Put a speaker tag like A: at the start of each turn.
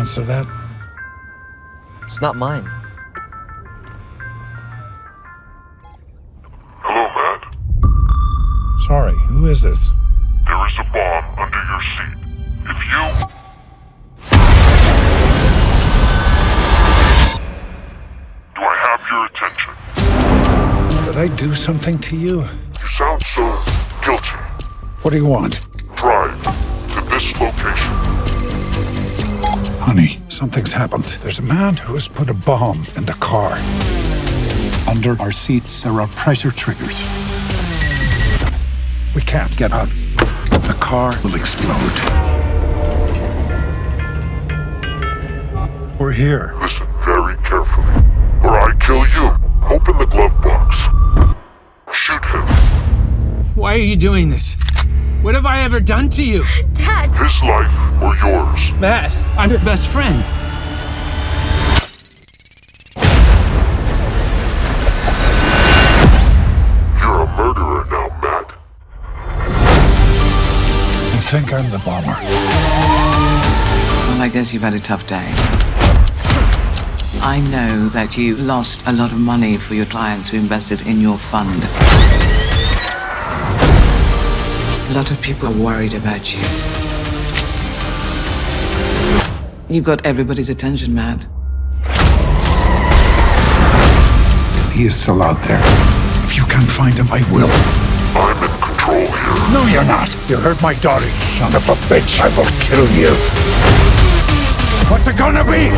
A: answer that?
B: It's not mine.
C: Hello, Matt.
A: Sorry, who is this?
C: There is a bomb under your seat. If you... Do I have your attention?
A: Did I do something to you?
C: You sound so guilty.
A: What do you want?
C: Drive to this location.
A: Honey, something's happened. There's a man who has put a bomb in the car. Under our seats, there are pressure triggers. We can't get out. The car will explode. We're here.
C: Listen very carefully, or I kill you. Open the glove box. Shoot him.
D: Why are you doing this? What have I ever done to you?
E: Dad!
C: His life or yours.
D: Matt, I'm your best friend.
C: You're a murderer now, Matt.
A: You think I'm the bomber?
F: Well, I guess you've had a tough day. I know that you lost a lot of money for your clients who invested in your fund. A lot of people are worried about you. You've got everybody's attention, Matt.
A: He is still out there. If you can find him, I will.
C: I'm in control here.
A: No, you're not. You hurt my daughter, son of a bitch. I will kill you. What's it gonna be?